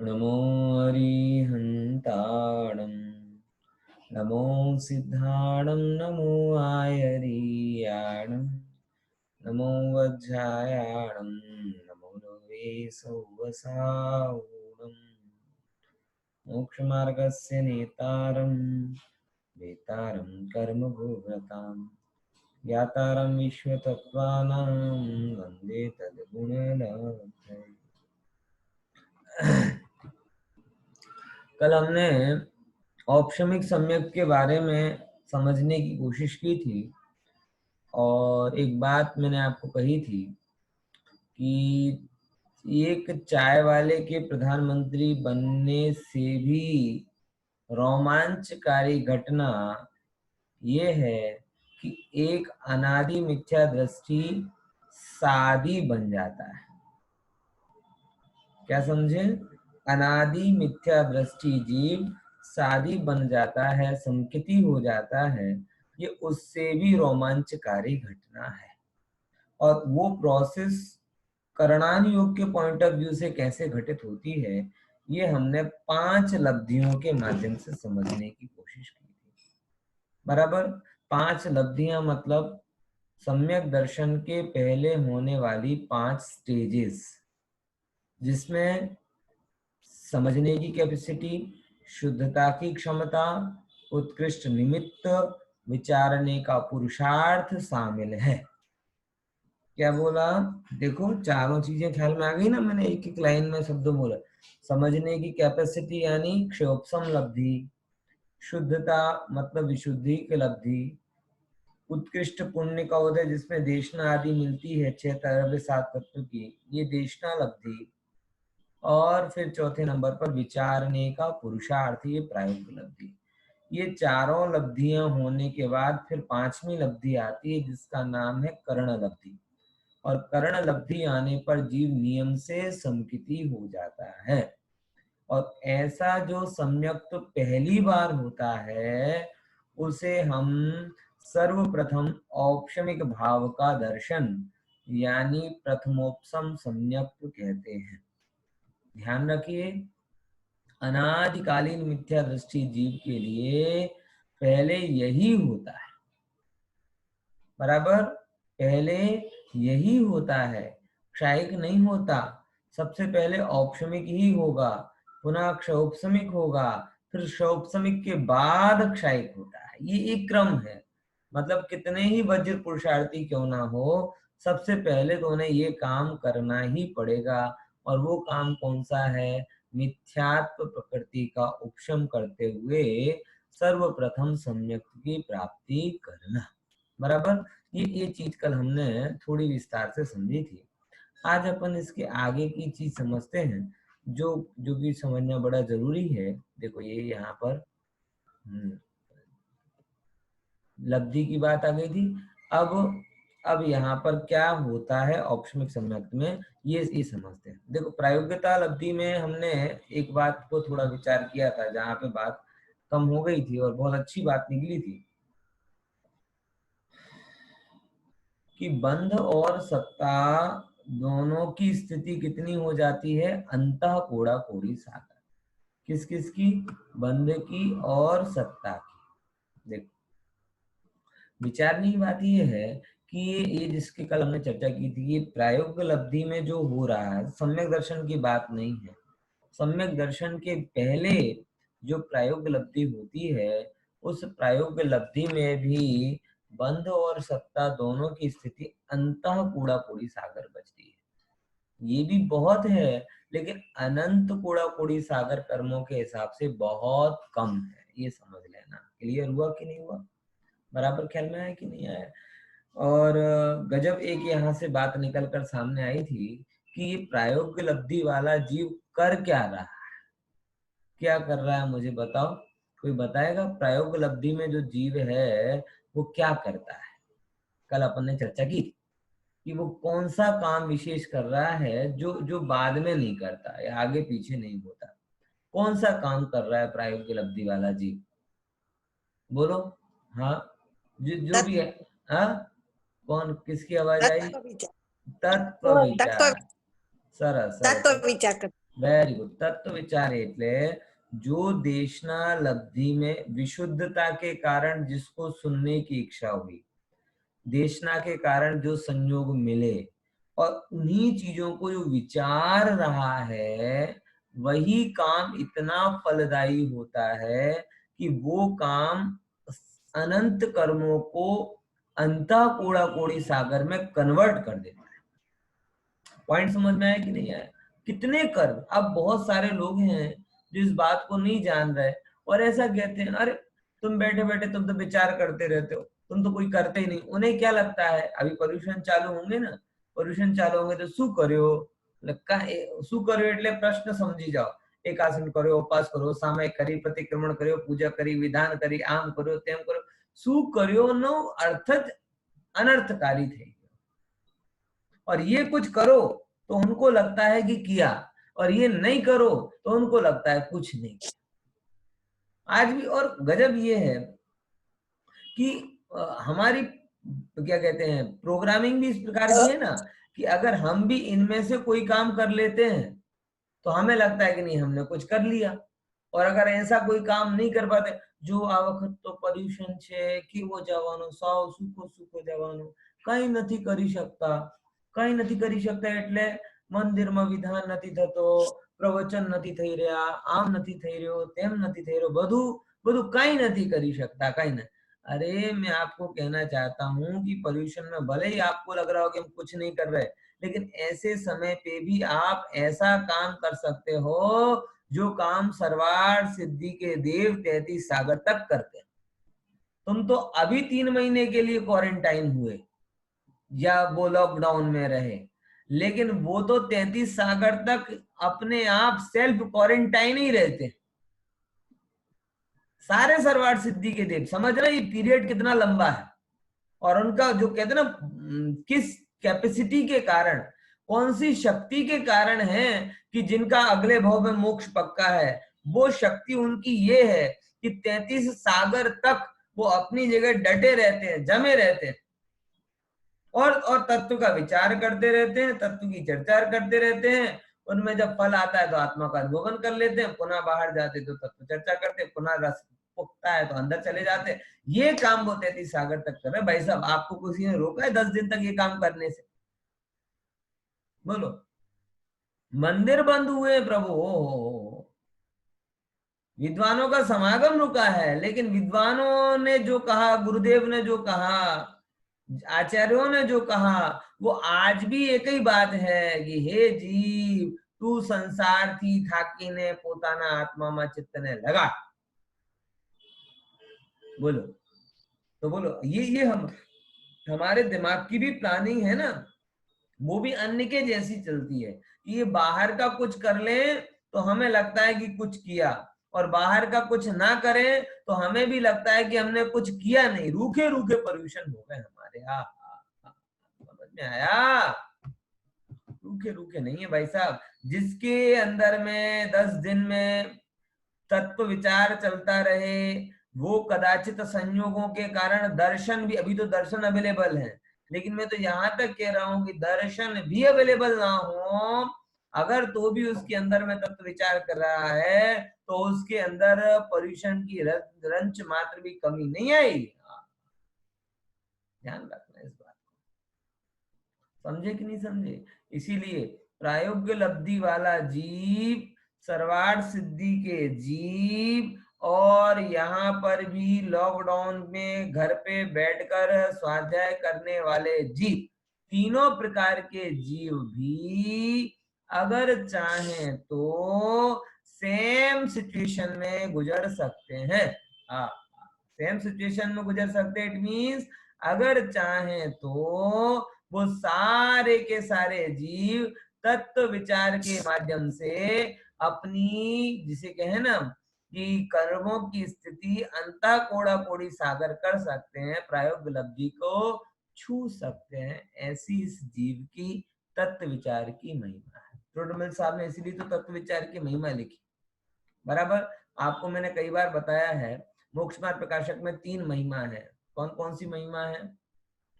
नमो अरिहन्ताणं नमो सिद्धाणं नमो आयरीयाणं नमो वज्रायाणं नमो लोके सौवसावूणं मोक्षमार्गस्य नेतारं वेतारं कर्मभूव्रतां ज्ञातारं विश्वतत्त्वानां वन्दे तद्गुणलब्धये। कल हमने औपशमिक सम्यक के बारे में समझने की कोशिश की थी और एक बात मैंने आपको कही थी कि एक चाय वाले के प्रधानमंत्री बनने से भी रोमांचकारी घटना ये है कि एक अनादि मिथ्या दृष्टि सादी बन जाता है। क्या समझे? अनादि मिथ्या दृष्टि जीव सादी बन जाता है, संकिति हो जाता है। ये उससे भी रोमांचकारी घटना है। और वो प्रोसेस करणान योग के पॉइंट ऑफ व्यू से कैसे घटित होती है, ये हमने 5 लब्धियों के माध्यम से समझने की कोशिश की थी। बराबर? 5 लब्धियां मतलब सम्यक दर्शन के पहले होने वाली 5 स्टेजेस, जिसमें समझने की कैपेसिटी, शुद्धता की क्षमता, उत्कृष्ट निमित्त, विचारने का पुरुषार्थ शामिल है। क्या बोला? देखो, चारों चीजें ख्याल में आ गई ना। मैंने एक एक लाइन में शब्द बोला। समझने की कैपेसिटी यानी क्षोभसम लब्धि, शुद्धता मतलब विशुद्धि की लब्धि, उत्कृष्ट पुण्य का उदय जिसमें देशना आदि मिलती है 6 तरह 7 तत्व की, ये देशना लब्धि, और फिर चौथे नंबर पर विचारने का पुरुषार्थ, ये प्रायोगिक लब्धि। ये चारों लब्धियां होने के बाद फिर 5वीं लब्धि आती है जिसका नाम है कर्ण लब्धि। और कर्ण लब्धि आने पर जीव नियम से समकिति हो जाता है। और ऐसा जो सम्यक तो पहली बार होता है उसे हम सर्वप्रथम औपशमिक भाव का दर्शन यानी प्रथमोपसम सम्यक कहते हैं। ध्यान रखिए, अनादिकालीन मिथ्या दृष्टि जीव के लिए पहले यही होता है। बराबर? पहले यही होता है, क्षायिक नहीं होता। सबसे पहले औपशमिक ही होगा, पुनः क्षौपशमिक होगा, फिर क्षौपशमिक के बाद क्षायिक होता है। ये एक क्रम है। मतलब कितने ही वज्र पुरुषार्थी क्यों ना हो, सबसे पहले तो उन्हें ये काम करना ही पड़ेगा। और वो काम कौन सा है? मिथ्यात्व प्रकृति का उपशम करते हुए सर्वप्रथम सम्यक की प्राप्ति करना। बराबर? ये चीज कल हमने थोड़ी विस्तार से समझी थी। आज अपन इसके आगे की चीज समझते हैं, जो जो कि समझना बड़ा जरूरी है। देखो, ये यहाँ पर लब्धि की बात आ गई थी। अब यहाँ पर क्या होता है औपशमिक सम्यक में, ये समझते हैं। देखो, प्रायोगिकता लब्धि में हमने एक बात को थोड़ा विचार किया था, जहाँ पे बात कम हो गई थी और बहुत अच्छी बात निकली थी कि बंध और सत्ता दोनों की स्थिति कितनी हो जाती है? अंतः कोड़ा कोड़ी सागर। किस किस की? बंध की और सत्ता की। देखो, विचारने की बात यह है कि ये जिसकी कल हमने चर्चा की थी, ये प्रायोगिक लब्धि में जो हो रहा है, सम्यक दर्शन की बात नहीं है। सम्यक दर्शन के पहले जो प्रायोगिक लब्धि होती है, उस प्रायोगिक लब्धि में भी बंध और सत्ता दोनों की स्थिति अंतः कूड़ा कोड़ी सागर बचती है। ये भी बहुत है, लेकिन अनंत कूड़ा कोड़ी सागर कर्मों के हिसाब से बहुत कम है। ये समझ लेना। क्लियर हुआ कि नहीं हुआ? बराबर ख्याल में आया कि नहीं आया? और गजब एक यहाँ से बात निकल कर सामने आई थी कि ये प्रायोगिक लब्धि वाला जीव कर क्या रहा है? क्या कर रहा है मुझे बताओ, कोई बताएगा? प्रायोगिक लब्धि में जो जीव है वो क्या करता है? कल अपन ने चर्चा की कि वो कौन सा काम विशेष कर रहा है जो जो बाद में नहीं करता या आगे पीछे नहीं होता। कौन सा काम कर रहा है प्रायोगिक लब्धि वाला जीव? बोलो। हाँ, जो भी तत्व है। हाँ, कौन? किसकी आवाज आई? विचार। तत्व तत्व विचार। સરસ સરસ તત્વ વિચાર કર વેરી ગુડ तत्व विचार એટલે जो देशना लब्धि में विशुद्धता के कारण जिसको सुनने की इच्छा हुई, देशना के कारण जो संयोग मिले और उन्हीं चीजों को जो विचार रहा है वही काम इतना फलदायी होता है कि वो काम अनंत कर्मों को अंतः कोड़ा कोड़ी सागर में कन्वर्ट कर देता है। पॉइंट समझ में आया कि नहीं आया? कितने कर्म, अब बहुत सारे लोग हैं जो इस बात को नहीं जान रहे और ऐसा कहते हैं अरे तुम बैठे बैठे तुम तो विचार करते रहते हो, तुम तो कोई करते ही नहीं। उन्हें क्या लगता है अभी पॉल्यूशन चालू होंगे ना, पॉल्यूशन चालू होंगे तो शू કર્યો શું કર્યો એટલે પ્રશ્ન સમજી જાઓ, એક આસન કર્યો, ઉપવાસ કર્યો, સામયિક કરી, પ્રતિક્રમણ કર્યો, પૂજા કરી, વિધાન કરી, આમ કર્યો તેમ કર્યો, શું કર્યો નો અર્થ જ अनर्थकारी थे। और ये कुछ करो तो उनको लगता है कि किया, और ये नहीं करो तो उनको लगता है कुछ नहीं किया। आज भी और गजब ये है कि हमारी क्या कहते हैं प्रोग्रामिंग भी इस प्रकार की है ना कि अगर हम भी इनमें से कोई काम कर लेते हैं तो हमें लगता है कि नहीं हमने कुछ कर लिया, और अगर ऐसा कोई काम नहीं कर पाते जो आ वखत तो पोल्यूशन છે કેવો જવાનો સાવ સુકો સુકો જવાનો કઈ નથી કરી શકતા, કઈ નથી કરી શકતા એટલે મંદિરમાં વિધાન નથી થતો, પ્રવચન નથી થઈ રહ્યા, આમ નથી થઈ રહ્યો, તેમ નથી થઈ રહ્યો, બધું બધું કઈ નથી કરી શકતા, કઈ नहीं। अरे मैं आपको कहना चाहता हूँ कि पोल्यूशन में भले ही आपको लग रहा हो कि हम कुछ नहीं कर रहे, लेकिन ऐसे समय पे भी आप ऐसा काम कर सकते हो जो काम सर्वार्थ सिद्धि के देव 33 सागर तक करते हैं। तुम तो अभी 3 महीने के लिए क्वारंटाइन हुए या वो लॉकडाउन में रहे, लेकिन वो तो 33 सागर तक अपने आप सेल्फ क्वारंटाइन ही रहते। सारे सर्वार्थ सिद्धि के देव, समझ रहे ये पीरियड कितना लंबा है, और उनका जो कहते हैं ना किस कैपेसिटी के कारण, कौन सी शक्ति के कारण है कि जिनका अगले भाव में मोक्ष पक्का है, वो शक्ति उनकी ये है कि 33 सागर तक वो अपनी जगह डटे रहते हैं, जमे रहते हैं, और तत्व का विचार करते रहते हैं, तत्व की चर्चा करते रहते हैं। उनमें जब फल आता है तो आत्मा का अनुभवन कर लेते हैं, पुनः बाहर जाते तो तत्व चर्चा करते हैं, पुनः रस पुखता है तो अंदर चले जाते हैं। ये काम वो 33 सागर तक कर रहे हैं। भाई साहब आपको किसी ने रोका है 10 दिन तक ये काम करने से? बोलो। मंदिर बंद हुए प्रभु, विद्वानों का समागम रुका है, लेकिन विद्वानों ने जो कहा, गुरुदेव ने जो कहा, आचार्यों ने जो कहा, वो आज भी एक ही बात है कि हे जीव तू संसार थी थाकीने पोताना आत्मा में चित्त ने लगा। बोलो तो बोलो, ये हम हमारे दिमाग की भी प्लानिंग है ना, वो भी अन्य के जैसी चलती है कि ये बाहर का कुछ कर ले तो हमें लगता है कि कुछ किया, और बाहर का कुछ ना करें तो हमें भी लगता है कि हमने कुछ किया नहीं। रूखे रूखे पोल्यूशन हो गए हमारे। समझ में आया? रूखे रूखे नहीं है भाई साहब। जिसके अंदर में 10 दिन में तत्व विचार चलता रहे, वो कदाचित संयोगों के कारण दर्शन भी, अभी तो दर्शन अवेलेबल है, लेकिन मैं तो यहां तक कह रहा हूं कि दर्शन भी अवेलेबल ना हो, अगर तो भी उसके अंदर में तत्व विचार कर रहा है तो उसके अंदर पोल्यूशन की रंच मात्र भी कमी नहीं आई। ध्यान रखना इस बात को, समझे कि नहीं समझे? इसीलिए प्रायोग्य लब्धि वाला जीव, सर्वार्थ सिद्धि के जीव, और यहाँ पर भी लॉकडाउन में घर पे बैठकर स्वाध्याय करने वाले जीव, तीनों प्रकार के जीव भी अगर चाहें तो सेम सिचुएशन में गुजर सकते हैं। सेम सिचुएशन में गुजर सकते, इट मीन्स अगर चाहें तो वो सारे के सारे जीव तत्व विचार के माध्यम से अपनी, जिसे कहे ना कि कर्मों की स्थिति अंतः कोड़ा कोड़ी सागर कर सकते हैं, प्रायोग लब्धि को छू सकते हैं। ऐसी इस जीव की तत्व विचार की महिमा है। टोडरमल साहब ने इसीलिए तो तत्व विचार की महिमा लिखी। बराबर आपको मैंने कई बार बताया है, मोक्ष मार्ग प्रकाशक में 3 महिमा है। कौन कौन सी महिमा है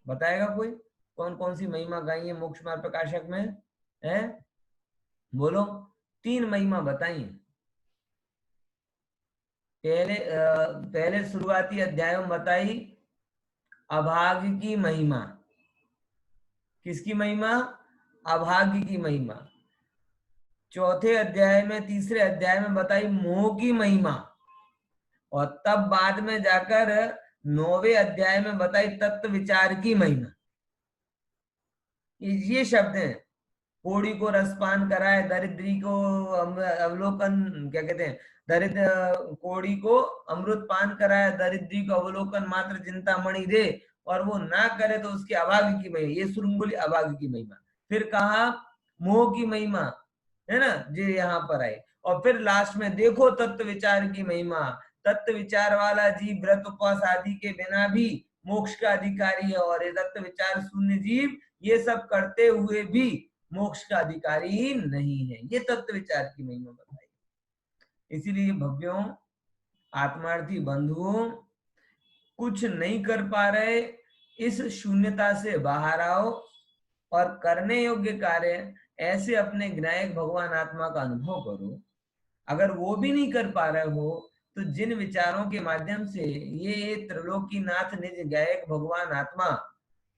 बताएगा कोई? कौन कौन सी महिमा गाई है मोक्ष मार्ग प्रकाशक में है? बोलो, 3 महिमा बताइए। पहले शुरुआती अध्यायों में बताई अभाग्य की महिमा। किसकी महिमा? अभाग्य की महिमा। चौथे अध्याय में, तीसरे अध्याय में बताई मोह की महिमा। और तब बाद में जाकर 9वें अध्याय में बताई तत्व विचार की महिमा। ये शब्द हैं। कोड़ी को रसपान कराए, दरिद्री को अवलोकन, क्या कहते हैं, दरिद्र कोड़ी को अमृत पान कराए, दरिद्री को अवलोकन मात्र चिंता मणि दे, और वो ना करे तो उसकी अभाग्य की महिमा। ये सुरंगुली अभाग्य की महिमा। फिर कहा मोह की महिमा, है ना, जो यहाँ पर आए। और फिर लास्ट में देखो तत्व विचार की महिमा। तत्व विचार वाला जीव व्रत उपवास आदि के बिना भी मोक्ष का अधिकारी है, और ये तत्व विचार शून्य जीव ये सब करते हुए भी मोक्ष का अधिकारी नहीं है। ये तत्व विचार की महिमा बताई। इसीलिए भव्यों, आत्मार्थी बंधुओं, कुछ नहीं कर पा रहे, इस शून्यता से बाहर आओ और करने योग्य कार्य ऐसे अपने विनायक भगवान आत्मा का अनुभव करो। अगर वो भी नहीं कर पा रहे हो तो जिन विचारों के माध्यम से ये त्रिलोकीनाथ निज गायक भगवान आत्मा,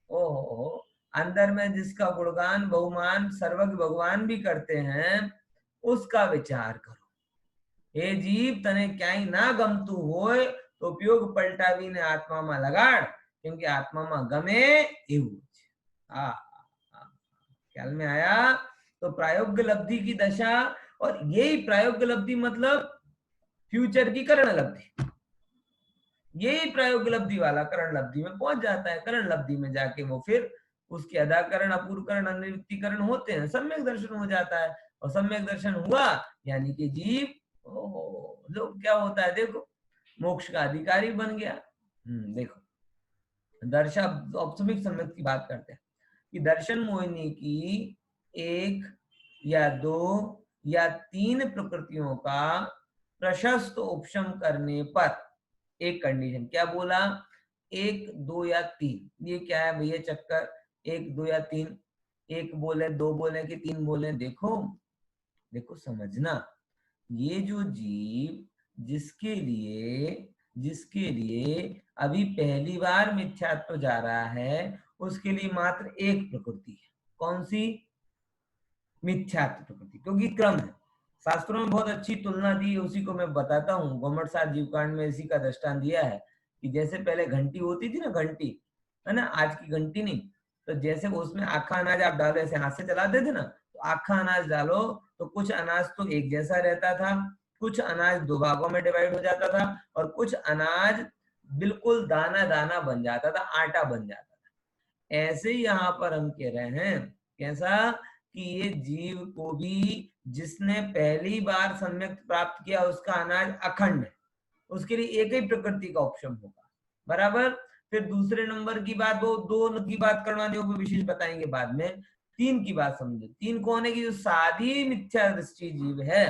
ओहो, अंदर में जिसका गुणगान बहुमान सर्वज्ञ भगवान भी करते हैं, उसका विचार करो। हे जीव, तने क्या ना गमतू होय तो उपयोग पलटा भी ने आत्मा में लगाड़, क्योंकि आत्मा में गमे એવું છે। ख्याल में आया? तो प्रायोग्य लब्धि की दशा, और यही प्रायोग्य लब्धि मतलब फ्यूचर की करण लब्धि। यही प्रायोग्य लब्धि वाला करण लब्धि में पहुंच जाता है। करण लब्धि में जाके वो फिर उसके अदाकरण, अपूर्वकरण, अनिवृत्तिकरण होते हैं, सम्यक दर्शन हो जाता है। और सम्यक दर्शन हुआ यानी कि जीव लोग क्या होता है, देखो, मोक्ष का अधिकारी बन गया। देखो, दर्शन औपसमिक सम्यक की बात करते हैं कि दर्शन मोहिनी की 1 या 2 या 3 प्रकृतियों का प्रशस्त उपशम करने पर एक कंडीशन, क्या बोला, 1, 2 या 3, ये क्या है भैया चक्कर, 1, 2 या 3, 1 बोले, 2 बोले कि 3 बोले? देखो देखो, समझना, ये जो जीव जिसके लिए अभी पहली बार मिथ्यात्व जा रहा है, उसके लिए मात्र एक प्रकृति है। कौन सी? मिथ्यात्व प्रकृति। क्योंकि क्रम है, शास्त्रों में बहुत अच्छी तुलना दी है, उसी को मैं बताता हूँ। गोमट सात जीवकांड में इसी का दृष्टांत दिया है कि जैसे पहले घंटी होती थी ना, घंटी, है ना, आज की घंटी नहीं। तो जैसे उसमें आखा अनाज आप डालो, ऐसे हाथ से चलाते थे ना, तो आखा अनाज डालो तो कुछ अनाज तो एक जैसा रहता था, कुछ अनाज 2 भागों में डिवाइड हो जाता था, और कुछ अनाज बिल्कुल दाना दाना बन जाता था, आटा बन जाता था। ऐसे ही यहाँ पर हम कह रहे हैं, कैसा, कि ये जीव को भी जिसने पहली बार सम्यक प्राप्त किया उसका अनाज अखंड है, उसके लिए एक ही प्रकृति का ऑप्शन होगा, बराबर। फिर दूसरे नंबर की बात, वो 2 की बात करवाने वो विशेष बताएंगे बाद में। 3 की बात समझो। 3 कौन है? कि जो साधी मिथ्या दृष्टि जीव है।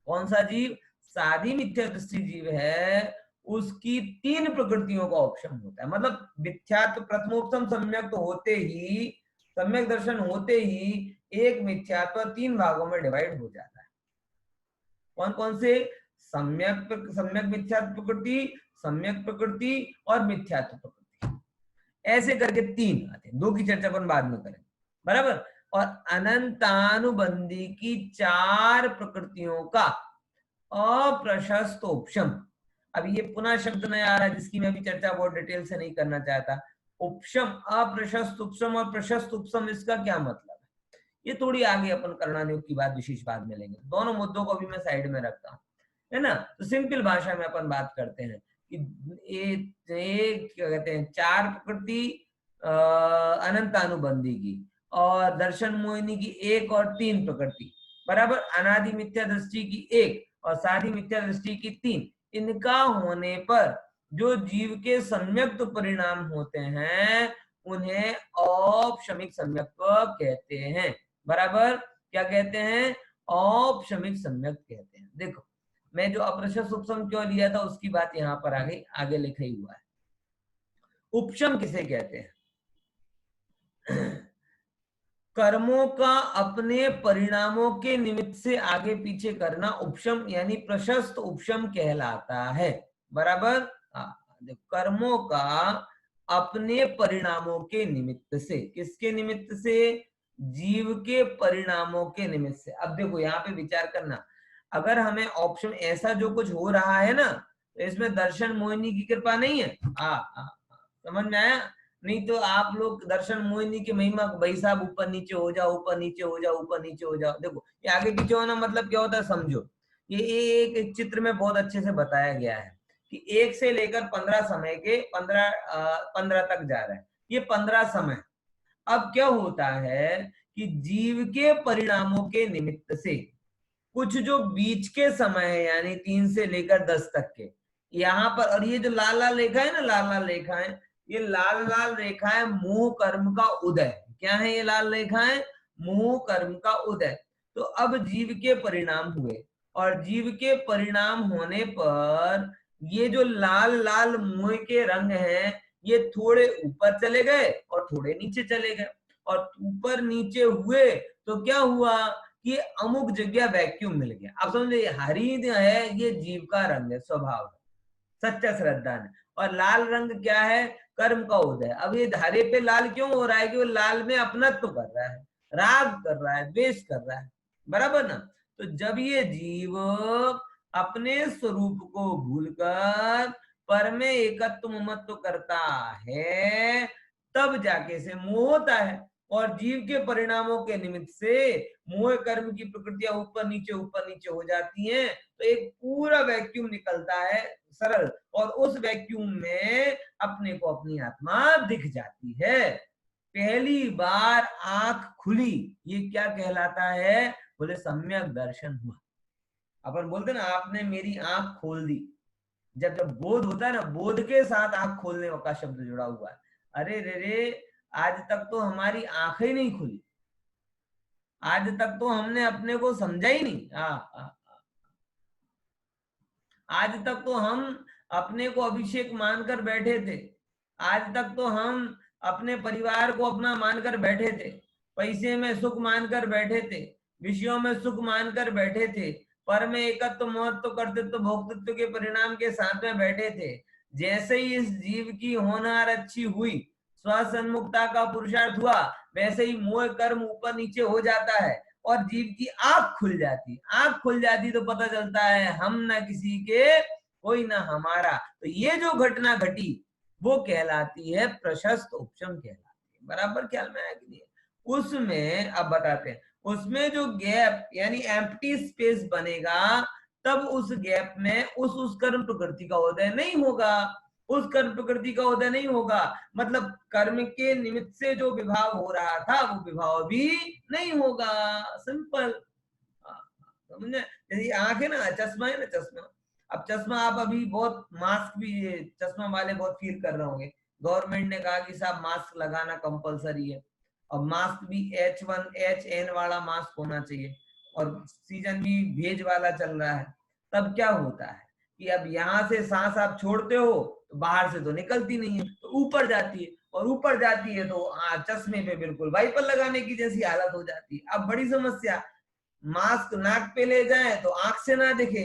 कौन सा जीव? साधी मिथ्या दृष्टि जीव है, उसकी 3 प्रकृतियों का ऑप्शन होता है। मतलब मिथ्यात्व प्रथमोपम सम्यक तो होते ही, सम्यक दर्शन होते ही एक मिथ्यात्व 3 भागों में डिवाइड हो जाता है। कौन कौन से? सम्यक सम्यक मिथ्यात्व प्रकृति, सम्यक प्रकृति और मिथ्यात्व प्रकृति, ऐसे करके 3 आते हैं। 2 की चर्चा अपन बाद में करें, बराबर। और अनंतानुबंधी की 4 प्रकृतियों का अप्रशस्त उपशम। अब ये पुनः शब्द नया आ रहा है जिसकी मैं भी चर्चा बहुत डिटेल से नहीं करना चाहता। उपशम, अप्रशस्त उपशम और प्रशस्त उपशम, इसका क्या मतलब है? ये थोड़ी आगे अपन करणानुयोग की बात विशेष बाद में लेंगे। दोनों मुद्दों को भी मैं साइड में रखता हूँ, है ना। तो सिंपल भाषा में अपन बात करते हैं कि ये क्या कहते हैं, 4 प्रकृति अनंतानुबंधी की, और दर्शन मोहिनी की 1 और 3 प्रकृति, बराबर। अनादि मिथ्या दृष्टि की 1 और साधी मिथ्या दृष्टि की 3, इनका होने पर जो जीव के सम्यक परिणाम होते हैं उन्हें औपशमिक सम्यक्त्व कहते हैं, बराबर। क्या कहते हैं? औपशमिक सम्यक कहते हैं। देखो, मैं जो अप्रशस्त उपशम क्यों लिया था उसकी बात यहाँ पर आगे लिखा ही हुआ है। उपशम किसे कहते हैं? कर्मों का अपने परिणामों के निमित्त से आगे पीछे करना उपशम यानी प्रशस्त उपशम कहलाता है। बराबर। कर्मों का अपने परिणामों के निमित्त से, किसके निमित्त से? जीव के परिणामों के निमित्त से। अब देखो यहाँ पे विचार करना, अगर हमें ऑप्शन ऐसा जो कुछ हो रहा है ना, तो इसमें दर्शन मोहिनी की कृपा नहीं है। समझ में आया? नहीं तो आप लोग दर्शन मोहिनी की महिमा, भाई साहब ऊपर नीचे हो जाओ, ऊपर नीचे हो जाओ, ऊपर नीचे हो जाओ। देखो ये आगे पीछे होना मतलब क्या होता है समझो। ये एक चित्र में बहुत अच्छे से बताया गया है कि 1 से लेकर 15 समय के 15 तक जा रहा है, ये 15 समय। अब क्या होता है कि जीव के परिणामों के निमित्त से कुछ जो बीच के समय है, यानी 3 से लेकर 10 तक के, यहाँ पर, और ये जो लाल लाल रेखा है ना, लाल लाल रेखा है, ये लाल लाल रेखा है मोह कर्म का उदय। क्या है ये लाल रेखा है? मोह कर्म का उदय। तो अब जीव के परिणाम हुए, और जीव के परिणाम होने पर ये जो लाल लाल मोह के रंग हैं, ये थोड़े ऊपर चले गए और थोड़े नीचे चले गए। और ऊपर नीचे हुए तो क्या हुआ कि अमुक जगह वैक्यूम मिल गया। अब समझे, हरी है ये जीव का रंग है, स्वभाव है, सच्चा श्रद्धा है। और लाल रंग क्या है? कर्म का उदय। अब ये हरे पे लाल क्यों हो रहा है? कि वो लाल में अपनत्व कर रहा है, राग कर रहा है, द्वेष कर रहा है। बराबर ना? तो जब ये जीव अपने स्वरूप को भूलकर पर में एकत्व ममत्व करता है, तब जाके से मोह होता है। और जीव के परिणामों के निमित्त से मोह कर्म की प्रकृतियां ऊपर नीचे हो जाती हैं, तो एक पूरा वैक्यूम निकलता है सरल, और उस वैक्यूम में अपने को अपनी आत्मा दिख जाती है। पहली बार आंख खुली, ये क्या कहलाता है? बोले सम्यक दर्शन हुआ। अपन बोलते ना, आपने मेरी आंख खोल दी। जब जब बोध होता है ना, बोध के साथ आंख खोलने का शब्द जुड़ा हुआ है। अरे रे रे, आज तक तो हमारी आंखें नहीं खुली, आज तक तो हमने अपने को समझा ही नहीं। आज तक तो हम अपने को अभिषेक मानकर बैठे थे, आज तक तो हम अपने परिवार को अपना मानकर बैठे थे, पैसे में सुख मानकर बैठे थे, विषयों में सुख मानकर बैठे थे, पर में एकत्व महत्व कर्तृत्व भोक्तृत्व के परिणाम के साथ में बैठे थे। जैसे ही इस जीव की होनार अच्छी हुई, स्वसन्मुखता का पुरुषार्थ हुआ, वैसे ही मोह कर्म ऊपर नीचे हो जाता है और जीव की आंख खुल जाती। आंख खुल जाती तो पता चलता है हम ना किसी के, कोई ना हमारा। तो ये जो घटना घटी वो कहलाती है प्रशस्त उपशम कहलाती है। बराबर ख्याल में आया कि नहीं? उसमें अब बताते हैं, उसमें जो गैप यानी एम्प्टी स्पेस बनेगा, तब उस गैप में उस कर्म प्रकृति का उदय नहीं होगा। उस कर्म प्रकृति का उदय नहीं होगा, मतलब कर्म के निमित्त से जो विभाव हो रहा था वो विभाव भी नहीं होगा। सिंपल। समझे? जैसे आंख है ना, चश्मा है ना, चश्मा। अब चश्मा आप अभी बहुत मास्क भी, चश्मा वाले बहुत फील कर रहे होंगे। गवर्नमेंट ने कहा कि साहब मास्क लगाना कंपलसरी है, और मास्क भी H1N वाला मास्क होना चाहिए, और सीजन भी भेज वाला चल रहा है। तब क्या होता है कि अब यहाँ से सांस आप छोड़ते हो तो बाहर से तो निकलती नहीं है, तो ऊपर जाती है, और ऊपर जाती है तो चश्मे पे बिल्कुल वाइपर लगाने की जैसी हालत हो जाती है। अब बड़ी समस्या, मास्क नाक पे ले जाए तो आंख से ना दिखे,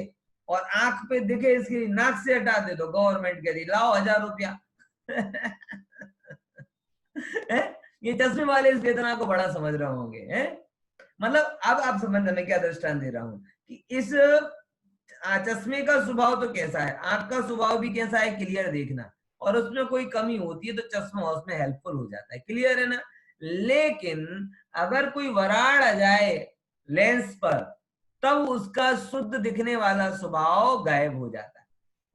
और आंख पे दिखे इसकी नाक से हटा दे तो गवर्नमेंट कह रही लाओ 1000 रुपया। ये चश्मे वाले इस वेदना को बड़ा समझ रहे होंगे, हैं? मतलब अब आप समझ, मैं क्या दृष्टांत दे रहा हूं कि इस चश्मे का स्वभाव तो कैसा है, आंख का स्वभाव भी कैसा है, क्लियर देखना, और उसमें कोई कमी होती है तो चश्मा उसमें हेल्पफुल हो जाता है, क्लियर है ना? लेकिन अगर कोई वराड़ आ जाए लेंस पर, तब उसका शुद्ध दिखने वाला स्वभाव गायब हो जाता है।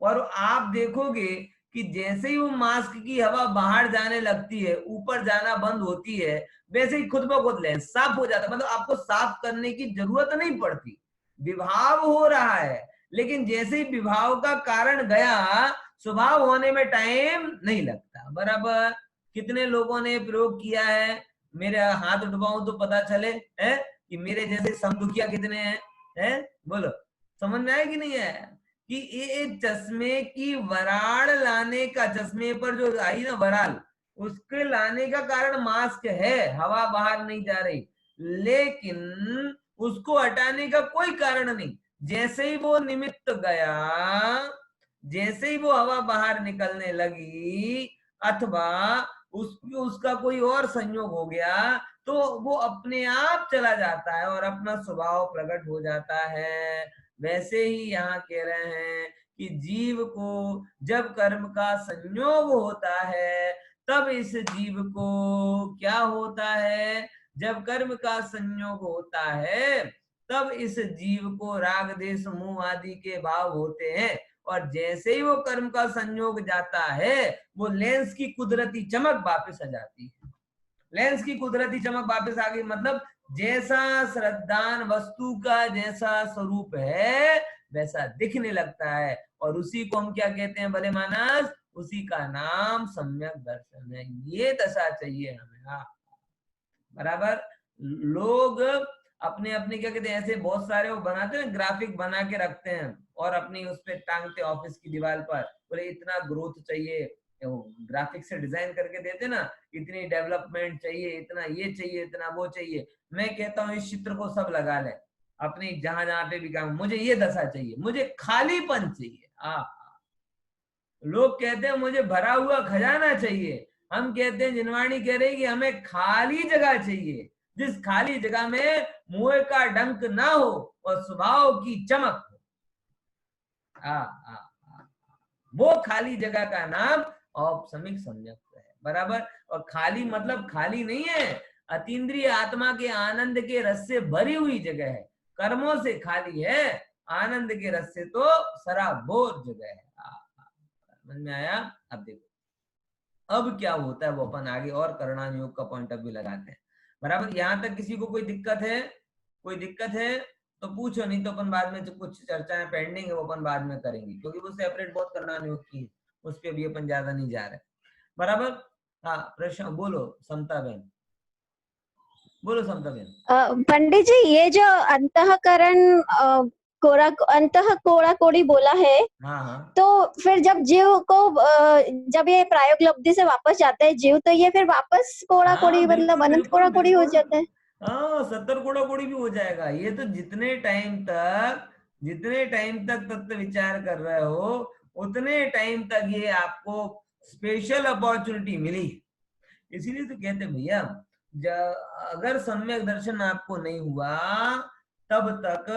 और आप देखोगे कि जैसे ही वो मास्क की हवा बाहर जाने लगती है, ऊपर जाना बंद होती है, वैसे ही खुद ब खुद लेंस साफ हो जाता है। मतलब आपको साफ करने की जरूरत नहीं पड़ती, विभाव हो रहा है, लेकिन जैसे ही विभाव का कारण गया, स्वभाव होने में टाइम नहीं लगता। बराबर। कितने लोगों ने प्रयोग किया है, मेरे हाथ उठवाऊं तो पता चले है कि मेरे जैसे समदुखिया कितने हैं, बोलो। समझ में आया कि नहीं है कि ये चश्मे की वराड़ लाने का, चश्मे पर जो आई ना वराल, उसके लाने का कारण मास्क है, हवा बाहर नहीं जा रही। लेकिन उसको हटाने का कोई कारण नहीं। जैसे ही वो निमित्त गया, जैसे ही वो हवा बाहर निकलने लगी, अथवा उसका कोई और संयोग हो गया, तो वो अपने आप चला जाता है और अपना स्वभाव प्रकट हो जाता है। वैसे ही यहाँ कह रहे हैं कि जीव को जब कर्म का संयोग होता है, तब इस जीव को क्या होता है, जब कर्म का संयोग होता है तब इस जीव को राग देश मोह आदि के भाव होते हैं। और जैसे ही वो कर्म का संयोग जाता है, वो लेंस की कुदरती चमक वापस आ जाती है। लेंस की कुदरती चमक वापस आ गई, मतलब जैसा श्रद्धान वस्तु का जैसा स्वरूप है वैसा दिखने लगता है। और उसी को हम क्या कहते हैं भले मानस, उसी का नाम सम्यक दर्शन है। ये दशा चाहिए हमें। हाँ, बराबर। लोग अपने अपने क्या कहते हैं, ऐसे बहुत सारे वो बनाते हैं, ग्राफिक बना के रखते हैं और अपनी उस पर टांगते ऑफिस की दीवार पर, बोले इतना ग्रोथ चाहिए, ग्राफिक से डिजाइन करके देते ना, इतनी डेवलपमेंट चाहिए, इतना ये चाहिए, इतना वो चाहिए। मैं कहता हूँ इस चित्र को सब लगा ले अपनी, जहां जहां पे भी काम, मुझे ये दशा चाहिए, मुझे खालीपन चाहिए। लोग कहते हैं मुझे भरा हुआ खजाना चाहिए, हम कहते हैं, जिनवाणी कह रही कि हमें खाली जगह चाहिए, जिस खाली जगह में मुंह का डंक ना हो और स्वभाव की चमक हो। वो खाली जगह का नाम औपसमिक सम्यक है। बराबर। और खाली मतलब खाली नहीं है, अतीन्द्रिय आत्मा के आनंद के रस से भरी हुई जगह है। कर्मों से खाली है, आनंद के रस से तो सराबोर जगह है। समझ में आया? अब देखो अब क्या होता है, वो अपन आगे और करणान योग का पॉइंट ऑफ व्यू लगाते हैं। बराबर। यहां तक किसी को कोई दिक्कत है? कोई दिक्कत है तो पूछो, नहीं तो अपन बाद में जो कुछ चर्चाएं पेंडिंग है वो अपन बाद में करेंगे, क्योंकि वो सेपरेट बहुत करणान योग की है, उस पर भी अपन ज्यादा नहीं जा रहे। बराबर। हाँ, प्रश्न बोलो समता बहन, बोलो समता बहन। पंडित जी, ये जो अंतःकरण अंतः कोड़ा कोड़ी बोला है, हाँ हाँ तो फिर जब जीव को जब ये प्रायोग लब्धि से वापस जाता है जीव, तो ये फिर वापस कोड़ा कोड़ी हाँ, मतलब बिल्कुल अनंत बिल्कुल कोड़ा कोड़ी हो बिल्कुल। जाता है। हाँ, 70 कोड़ा कोड़ी भी हो जाएगा। ये तो जितने टाइम तक तत्व विचार कर रहे हो, उतने टाइम तक ये आपको स्पेशल अपॉर्चुनिटी मिली। इसीलिए तो कहते भैया, अगर सम्यक दर्शन आपको नहीं हुआ, तब तक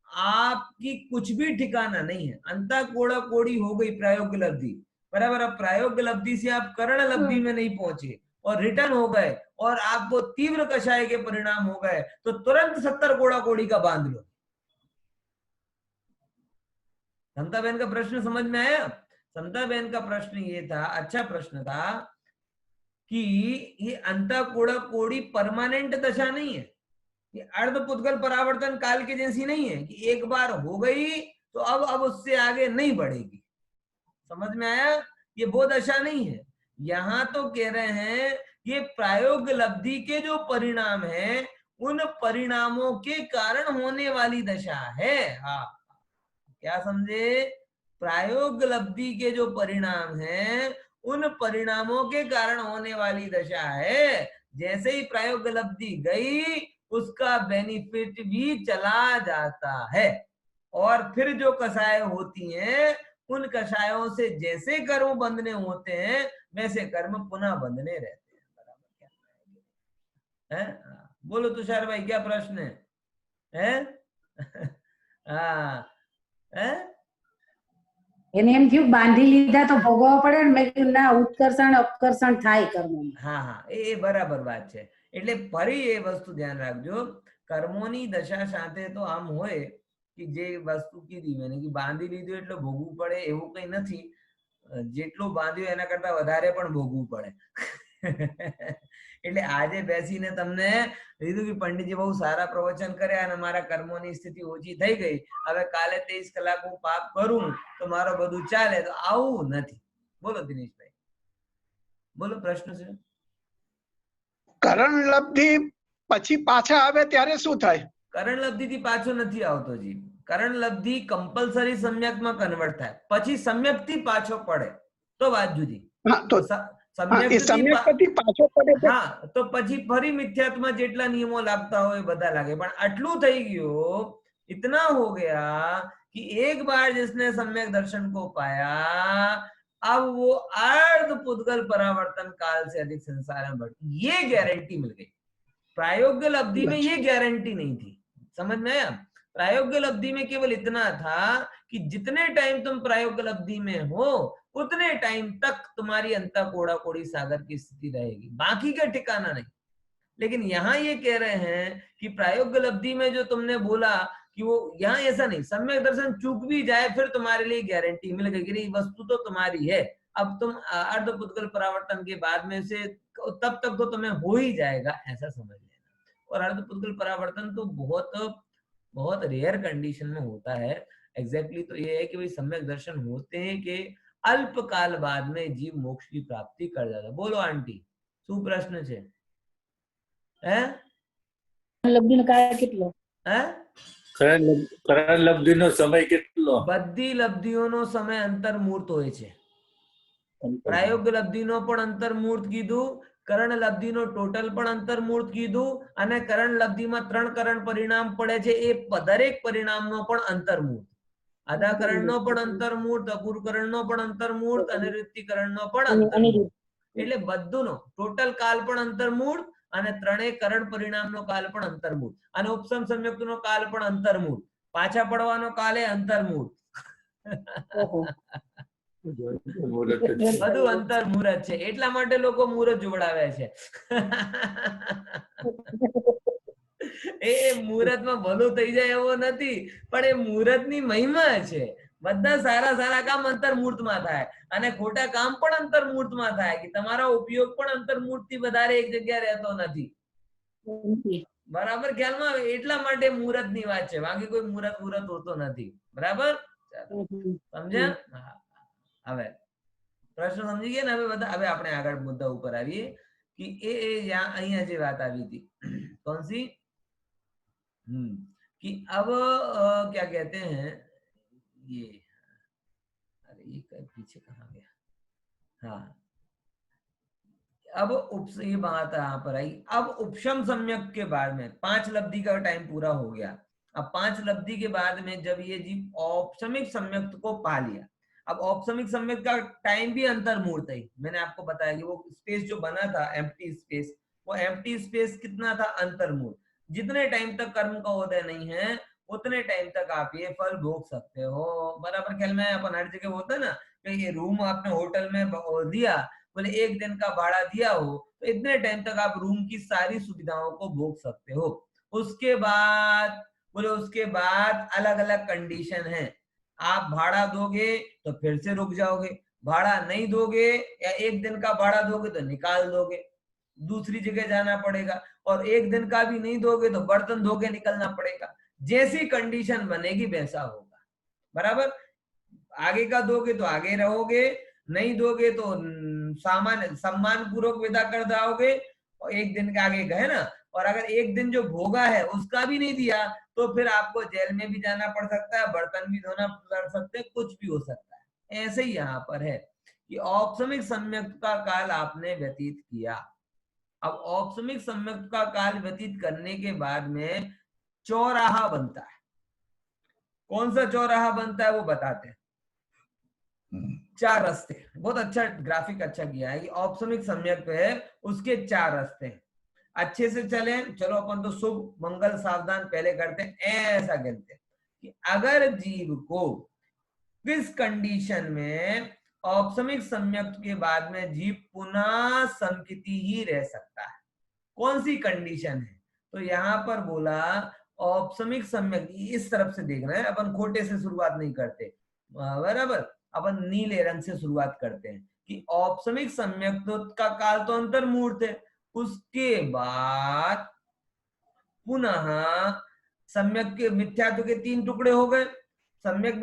आपकी कुछ भी ठिकाना नहीं है। अंता कोड़ा कोड़ी हो गई प्रायोग लब्धि, बराबर। अब प्रायोग लब्धि से आप करण लब्धि में नहीं पहुंचे और रिटर्न हो गए और आपको तीव्र कषाय के परिणाम हो गए, तो तुरंत 70 कोड़ा कोड़ी का बांध लो। समता बहन का प्रश्न समझ में आया? समता बहन का प्रश्न ये था, अच्छा प्रश्न था, कि ये अंता कोड़ा कोड़ी परमानेंट दशा नहीं है, ये अर्ध पुद्गल परावर्तन काल के जैसी नहीं है कि एक बार हो गई तो अब उससे आगे नहीं बढ़ेगी। समझ में आया? ये वो दशा नहीं है। यहां तो कह रहे हैं ये प्रायोग लब्धि के जो परिणाम है, उन परिणामों के कारण होने वाली दशा है। हाँ, क्या समझे? प्रायोग लब्धि के जो परिणाम हैं, उन परिणामों के कारण होने वाली दशा है। जैसे ही प्रायोग लब्धि गई, उसका बेनिफिट भी चला जाता है। और फिर जो कषाय होती हैं, उन कषायों से जैसे कर्म बंधने होते हैं, वैसे कर्म पुनः बंधने रहते हैं। बराबर। क्या है? बोलो तुषार भाई, क्या प्रश्न है? हाँ है? એને એમ થયું બાંધી લીધા તો ભોગવવા પડે ને, મેં કીધું ના, ઉત્કર્ષણ અપકર્ષણ થાય કર્મોમાં. હા હા, એ બરાબર વાત છે. એટલે ફરી એ વસ્તુ ધ્યાન રાખજો, કર્મોની દશા સાથે તો આમ હોય કે જે વસ્તુ કીધી મેં કે બાંધી લીધું એટલે ભોગવું પડે એવું કઈ નથી. જેટલું બાંધ્યું એના કરતા વધારે પણ ભોગવું પડે. એટલે આજે બેસીને તમને કીધું કે પંડિતજી બહુ સારા પ્રવચન કર્યા અને મારા કર્મોની સ્થિતિ ઓછી થઈ ગઈ, હવે કાલે 23 કલાક હું પાપ કરું તો મારો બધું ચાલે, તો આવું નથી. બોલો દિનેશભાઈ, બોલો પ્રશ્ન છે. કરણ લબ્ધિ પછી પાછા આવે ત્યારે શું થાય? કરણ લબ્ધિ થી પાછો નથી આવતો જી. કરણ લબ્ધિ કમ્પલસરી સમ્યક માં કન્વર્ટ થાય, પછી સમ્યક થી પાછો પડે તો વાત જુદી. સમ્યક સમ્યક પછી પાછો પડે તો હા તો પછી ફરી મિથ્યાત્વમાં જેટલા નિયમો લાગતા હોય બધા લાગે પણ આટલું થઈ ગયું इतना हो गया कि एक बार जिसने सम्यक दर्शन को पाया अब वो अर्ध पुद्गल परावर्तन काल से अधिक संसार में बढ़ ये गारंटी मिल गई। प्रायोगिक अवधि में ये गारंटी नहीं थी, समझ में आया? प्रायोगिक अवधि में केवल इतना था कि जितने टाइम तुम प्रायोगिक अवधि में हो उतने टाइम तक तुम्हारी अंतः कोड़ा कोड़ी सागर की स्थिति रहेगी, बाकी का ठिकाना नहीं। लेकिन यहाँ ये कह रहे हैं कि प्रायोगिक अवधि में जो तुमने बोला कि वो यहाँ ऐसा नहीं, सम्यक दर्शन चूक भी जाए फिर तुम्हारे लिए गारंटी मिल गई कि वस्तु तो तुम्हारी है, अब तुम अर्ध पुद्गल परावर्तन के बाद में से तब तक तो तुम्हें हो ही जाएगा, ऐसा समझ लेना। और अर्ध पुद्गल परावर्तन तो बहुत बहुत रेयर कंडीशन में होता है। एग्जैक्टली तो ये है कि भाई सम्यक दर्शन होते हैं कि अल्प काल बाद में जीव मोक्ष की प्राप्ति कर जाता। बोलो आंटी, શું પ્રશ્ન છે? હે લબ્ધિનો કાળ કેટલો? હે કરણ લબ્ધિનો સમય કેટલો? બધી લબ્ધિઓનો સમય અંતર્મૂર્ત હોય છે। પ્રાયોગિક લબ્ધિનો પણ અંતર્મૂર્ત કીધું, કરણ લબ્ધિનો ટોટલ પણ અંતર્મૂર્ત કીધું અને કરણ લબ્ધિમાં 3 કરણ પરિણામ પડે છે એ દરેક પરિણામનો પણ અંતર્મૂર્ત, આધાકરણનો પણ અંતર્મૂર્ત, અપૂર્વકરણનો પણ અંતર્મૂર્ત અને વૃત્તિકરણનો પણ અંતર્મૂર્ત, એટલે બધુંનો ટોટલ કાલ પણ અંતર્મૂર્ત અને ત્રણેય કરણ પરિણામનો કાલ પણ અંતર્મૂર્ત અને ઉપસમ સંયુક્તનો કાલ પણ અંતર્મૂર્ત, પાછા પડવાનો કાલ એ અંતર્મૂર્ત, બધું અંતર્મૂર્ત છે। એટલા માટે લોકો મુહૂર્ત જોડાવે છે। એ મુહૂર્તમાં ભલું થઈ જાય એવો નથી, પણ એ મુહૂર્તની મહિમા છે। બધા સારા સારા કામ અંતર્મૂર્તમાં થાય અને ખોટા કામ પણ અંતર્મૂર્તમાં થાય કે તમારો ઉપયોગ પણ અંતર્મૂર્તથી વધારે એક જગ્યાએ રહેતો નથી। બરાબર ખ્યાલમાં આવે? એટલા માટે મુહૂર્તની વાત છે, બાકી કોઈ મુહૂર્ત હોતો નથી। બરાબર સમજ્યા? હવે પ્રશ્ન સમજી ગયા ને? હવે બધા હવે આપણે આગળ મુદ્દા ઉપર આવીએ कि અહીંયા જે વાત આવી थी कौन सी कि अब क्या कहते हैं ये, अरे ये पीछे कहाँ गया? हाँ अब ये बात यहाँ पर आई। अब उपशम सम्यक के बाद में 5 लब्धि का टाइम पूरा हो गया। अब 5 लब्धि के बाद में जब ये जीव औपशमिक सम्यक को पा लिया, अब औपशमिक सम्यक का टाइम भी अंतर्मूर्त है। मैंने आपको बताया कि वो स्पेस जो बना था एम्प्टी स्पेस, वो एम्प्टी स्पेस कितना था? अंतर्मूर्त। जितने टाइम तक कर्म का उदय नहीं है उतने टाइम तक आप ये फल भोग सकते हो। बराबर ख्याल में? अपन हर जगह होता है ना कि ये रूम आपने होटल में दिया, बोले 1 दिन का भाड़ा दिया हो तो इतने टाइम तक आप रूम की सारी सुविधाओं को भोग सकते हो। उसके बाद बोले उसके बाद अलग अलग कंडीशन है। आप भाड़ा दोगे तो फिर से रुक जाओगे, भाड़ा नहीं दोगे या 1 दिन का भाड़ा दोगे तो निकाल दोगे, दूसरी जगह जाना पड़ेगा, और 1 दिन का भी नहीं दोगे तो बर्तन धो के निकलना पड़ेगा। जैसी कंडीशन बनेगी वैसा होगा। बराबर? आगे का दोगे तो आगे रहोगे, नहीं दोगे तो सम्मान पूर्वक विदा कर जाओगे और 1 दिन के आगे गए ना, और अगर 1 दिन जो भोगा है उसका भी नहीं दिया तो फिर आपको जेल में भी जाना पड़ सकता है, बर्तन भी धोना पड़ सकते, कुछ भी हो सकता है। ऐसे ही यहाँ पर है कि औपशमिक सम्यक का काल आपने व्यतीत किया। अब औपशमिक सम्यक का काल व्यतीत करने के बाद में चौराहा बनता है। कौन सा चौराहा बनता है वो बताते हैं। 4 रास्ते, बहुत अच्छा ग्राफिक अच्छा किया है कि औपशमिक सम्यक है उसके 4 रास्ते हैं। अच्छे से चले, चलो अपन तो शुभ मंगल सावधान पहले करते हैं। ऐसा कहते हैं कि अगर जीव को किस कंडीशन में औपशमिक सम्यक के बाद में जीव पुनः समकिति ही रह सकता है, कौन सी कंडीशन है? तो यहाँ पर बोला औपशमिक सम्यक, इस तरफ से देखना है, अपन खोटे से शुरुआत नहीं करते। बराबर? अपन नीले रंग से शुरुआत करते हैं कि औपशमिक सम्यक का काल तो अंतर्मूर्त है, उसके बाद पुनः सम्यक के मिथ्यात्व के 3 टुकड़े हो गए, सम्यक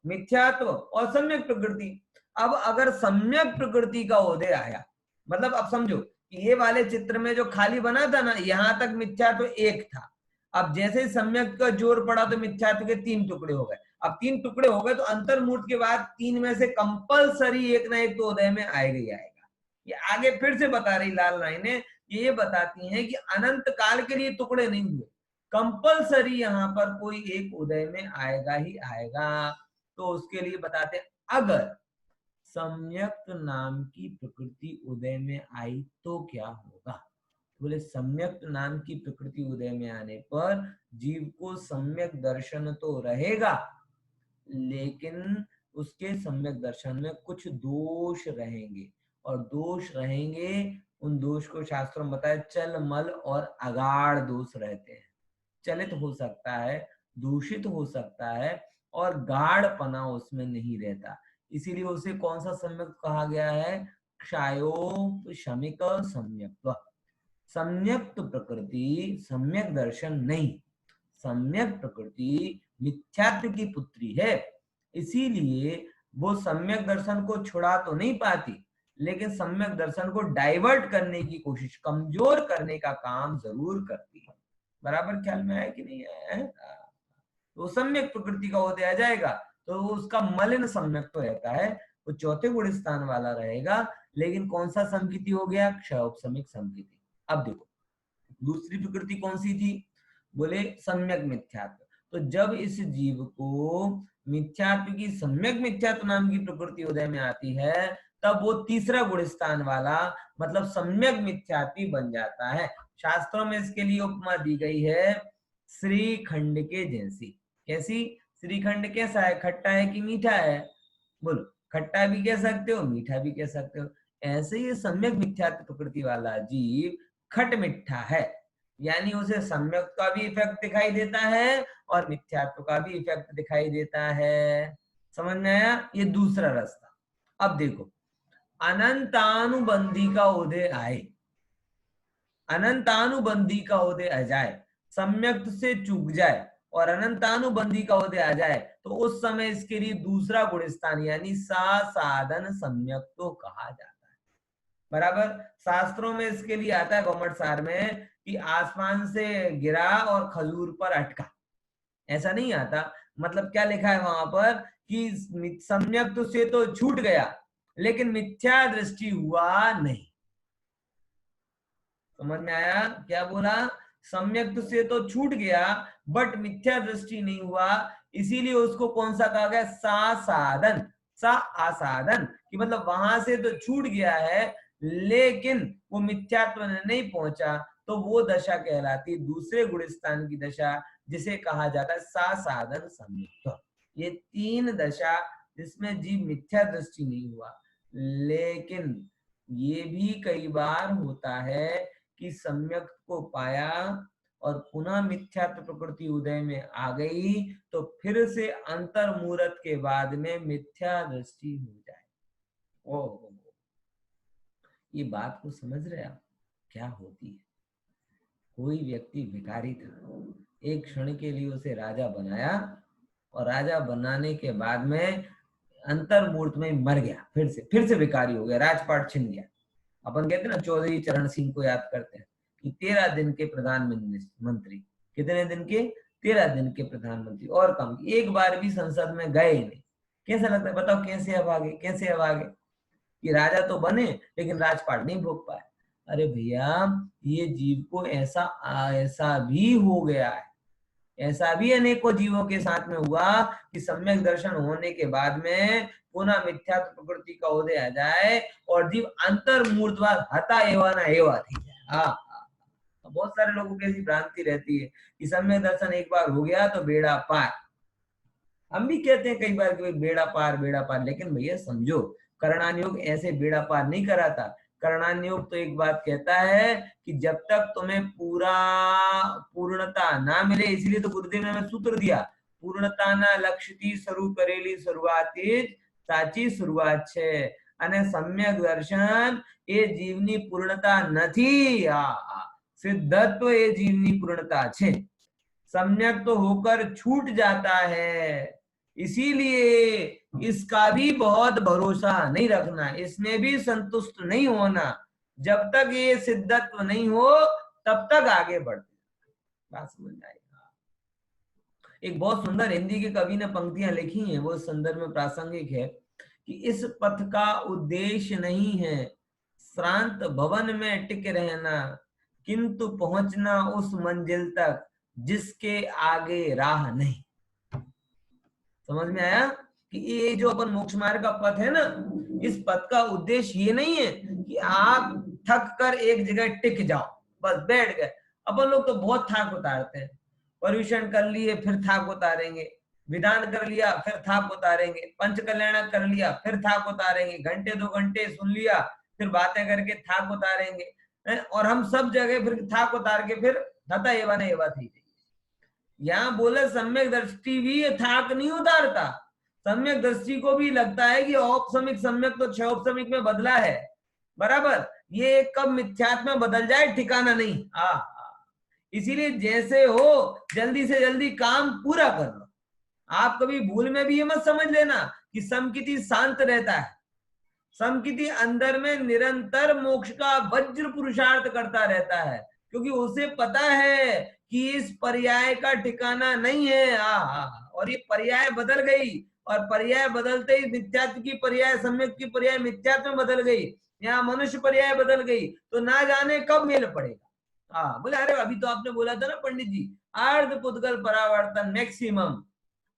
मिथ्यात्व और सम्यक प्रकृति। अब अगर सम्यक प्रकृति का उदय आया, मतलब अब समझो कि ये वाले चित्र में जो खाली बना था ना, यहां तक मिथ्यात्व 1 था। अब जैसे ही सम्यक का जोर पड़ा तो मिथ्यात्व के 3 टुकड़े हो गए। अब 3 टुकड़े हो गए तो अंतर्मूर्त के बाद 3 में से कंपलसरी एक ना एक तो उदय में आएगा ही आएगा। ये आगे फिर से बता रही लाल लाइनें, ये बताती हैं कि अनंत काल के लिए टुकड़े नहीं हुए, कंपलसरी यहाँ पर कोई एक उदय में आएगा ही आएगा। तो उसके लिए बताते हैं अगर सम्यक नाम की प्रकृति उदय में आई तो क्या होगा। बोले सम्यक नाम की प्रकृति उदय में आने पर जीव को सम्यक दर्शन तो रहेगा, लेकिन उसके सम्यक दर्शन में कुछ दोष रहेंगे, और दोष रहेंगे, उन दोष को शास्त्रों में बताया चल मल और अगाढ़ दोष रहते हैं। चलित हो सकता है, दूषित हो सकता है, और गाढ़पना उसमें नहीं रहता। इसीलिए उसे कौन सा सम्यक कहा गया है? क्षायोपशमिक सम्यक्त्व। सम्यक प्रकृति सम्यक दर्शन नहीं, सम्यक प्रकृति मिथ्यात्व की पुत्री है, इसीलिए वो सम्यक दर्शन को छुड़ा तो नहीं पाती, लेकिन सम्यक दर्शन को डाइवर्ट करने की कोशिश, कमजोर करने का काम जरूर करती है। बराबर ख्याल में आया कि नहीं आया? तो सम्यक प्रकृति का उदय आ जाएगा तो उसका मलिन सम्यक तो रहता है, वो चौथे गुण स्थान वाला रहेगा, लेकिन कौन सा संकिति हो गया? क्षयोपशमिक संकिति। अब देखो दूसरी प्रकृति कौन सी थी? बोले सम्यक मिथ्यात्व। तो जब इस जीव को मिथ्यात्व की सम्यक मिथ्यात्व नाम की प्रकृति उदय में आती है, तब वो तीसरा गुण स्थान वाला मतलब सम्यक मिथ्यात्वी बन जाता है। शास्त्रों में इसके लिए उपमा दी गई है श्रीखंड के जैसी। कैसी? श्रीखंड कैसा है? खट्टा है कि मीठा है? बोलो, खट्टा भी कह सकते हो, मीठा भी कह सकते हो। ऐसे ही सम्यक मिथ्यात्व प्रकृति वाला जीव खट मिठा है, यानी उसे सम्यक का भी इफेक्ट दिखाई देता है और मिथ्यात्व का भी इफेक्ट दिखाई देता है। समझ में आया? ये दूसरा रास्ता। अब देखो अनंतानुबंधी का उदय आए, अनंतानुबंधी का उदय आ जाए, सम्यक से चूक जाए और अनंतानुबंधी का उदय आ जाए, तो उस समय इसके लिए दूसरा गुण स्थान यानी साधन सम्यक तो कहा जाता है। बराबर शास्त्रों में इसके लिए आता है गौमट सार में कि आसमान से गिरा और खजूर पर अटका, ऐसा नहीं आता। मतलब क्या लिखा है वहां पर कि सम्यक से तो छूट गया लेकिन मिथ्या दृष्टि हुआ नहीं। समझ में आया? क्या बोला? सम्यक से तो छूट गया बट मिथ्या दृष्टि नहीं हुआ, इसीलिए उसको कौन सा कहा गया? साधन, सा आसाधन, कि मतलब वहां से तो छूट गया है लेकिन वो मिथ्यात्व नहीं पहुंचा, तो वो दशा कहलाती दूसरे गुण स्थान की दशा, जिसे कहा जाता है साधन सम्यक। ये तीन दशा जिसमें जीव मिथ्या दृष्टि नहीं हुआ, लेकिन ये भी कई बार होता है कि सम्यक को पाया और पुनः मिथ्यात्व प्रकृति उदय में आ गई, तो फिर से अंतर मुहूर्त के बाद में मिथ्या दृष्टि हो जाए। ओ ये बात को समझ रहे आप क्या होती है? कोई व्यक्ति भिखारी था, एक क्षण के लिए उसे राजा बनाया और राजा बनाने के बाद में अंतर मुहूर्त में मर गया, फिर से भिखारी हो गया, राजपाट छिन गया। अपन कहते हैं ना चौधरी चरण सिंह को याद करते हैं कि 13 दिन के प्रधानमंत्री, कितने दिन के? 13 दिन के प्रधानमंत्री, और कम, एक बार भी संसद में गए नहीं। कैसा लगता है? बताओ कैसे अब आगे कि राजा तो बने लेकिन राजपाट नहीं भोग पाए। अरे भैया ये जीव को ऐसा भी हो गया है, ऐसा भी अनेकों जीवों के साथ में हुआ कि सम्यक दर्शन होने के बाद में पुनः मिथ्यात्व प्रकृति का उदय आ जाए और जीव अंतर मूर्तवाद हता एवा ना एवा थी जाए। बहुत सारे लोगों की ऐसी भ्रांति रहती है कि सम्यक दर्शन एक बार हो गया तो बेड़ा पार। हम भी कहते हैं कई बार कि बेड़ा पार, लेकिन भैया समझो करणान योग ऐसे बेड़ा पार नहीं कराता। करणान योग तो एक बात कहता है कि जब तक तुम्हें पूर्णता ना मिले, इसलिए तो गुरुदेव ने हमें सूत्र दिया, पूर्णता ना लक्ष्यती स्वरूप करेली शुरुआती साची शुरुआत छे અને सम्यक दर्शन એ જીવની પૂર્ણતા નથી, सिद्धत्व ये जीवनी पूर्णता छे। सम्यक तो होकर छूट जाता है, इसीलिए इसका भी बहुत भरोसा नहीं रखना, इसमें भी संतुष्ट नहीं होना। जब तक ये सिद्धत्व नहीं हो तब तक आगे बढ़ते। बात समझ आएगा? एक बहुत सुंदर हिंदी के कवि ने पंक्तियां लिखी हैं, वो संदर्भ में प्रासंगिक है कि इस पथ का उद्देश्य नहीं है श्रांत भवन में टिक रहना, किंतु पहुंचना उस मंजिल तक जिसके आगे राह नहीं। समझ में आया कि ये जो अपन मोक्ष मार्ग का पथ है ना, इस पथ का उद्देश्य ये नहीं है कि आप थक कर एक जगह टिक जाओ, बस बैठ गए। अपन लोग तो बहुत थाक उतारते हैं, पर्यूषण कर लिए फिर थाक उतारेंगे, विधान कर लिया फिर थाक उतारेंगे, पंच कल्याण कर लिया फिर थाक उतारेंगे, घंटे 2 घंटे सुन लिया फिर बातें करके थाक उतारेंगे, और हम सब जगह फिर थाक उतार के फिर धता एवा न एवा थी। यहाँ बोले सम्यक दृष्टि भी ये थाक नहीं उतारता। सम्यक दृष्टि को भी लगता है कि औपसमिक सम्यक तो 6 औपसमिक में बदला है, बराबर, ये कब मिथ्यात्व में बदल जाए ठिकाना नहीं। इसीलिए जैसे हो जल्दी से जल्दी काम पूरा कर लो। आप कभी भूल में भी ये मत समझ लेना कि समकिति शांत रहता है। समकिति अंदर में निरंतर मोक्ष का वज्र पुरुषार्थ करता रहता है, क्योंकि उसे पता है कि इस पर्याय का ठिकाना नहीं है। और ये पर्याय बदल गई, और पर्याय बदलते ही मिथ्यात्व की पर्याय सम्यक की पर्याय मिथ्यात्व में बदल गई, यहाँ मनुष्य पर्याय बदल गई, तो ना जाने कब मेल पड़ेगा। बोले अरे अभी तो आपने बोला था ना पंडित जी, अर्ध पुद्गल परावर्तन मैक्सिमम।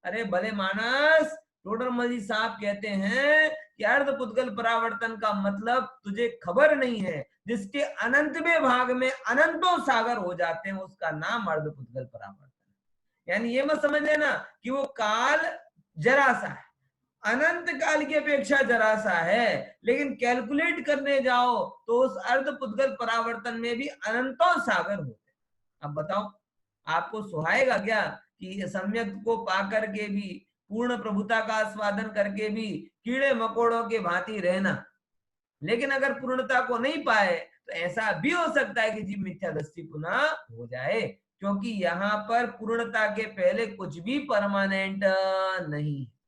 अरे भले मानस, टोडरमल जी साहब कहते हैं कि अर्ध पुद्गल परावर्तन का मतलब तुझे खबर नहीं है, जिसके अनंतवें भाग में अनंतों सागर हो जाते हैं, उसका नाम अर्ध पुद्गल परावर्तन। यानी ये मत समझ लेना कि वो काल जरा सा है, अनंत काल की अपेक्षा जरा सा है, लेकिन कैलकुलेट करने जाओ तो उस अर्ध पुद्गल परावर्तन में भी अनंतों सागर होते हैं। अब बताओ आपको सुहाएगा क्या कि सम्यक को पाकर के भी, पूर्ण प्रभुता का आस्वादन करके भी कीड़े मकोड़ों के भांति रहना, लेकिन अगर पूर्णता को नहीं पाए तो ऐसा भी हो सकता है कि जीव मिथ्या दृष्टि पुनः हो जाए, क्योंकि यहाँ पर पूर्णता के पहले कुछ भी परमानेंट नहीं है।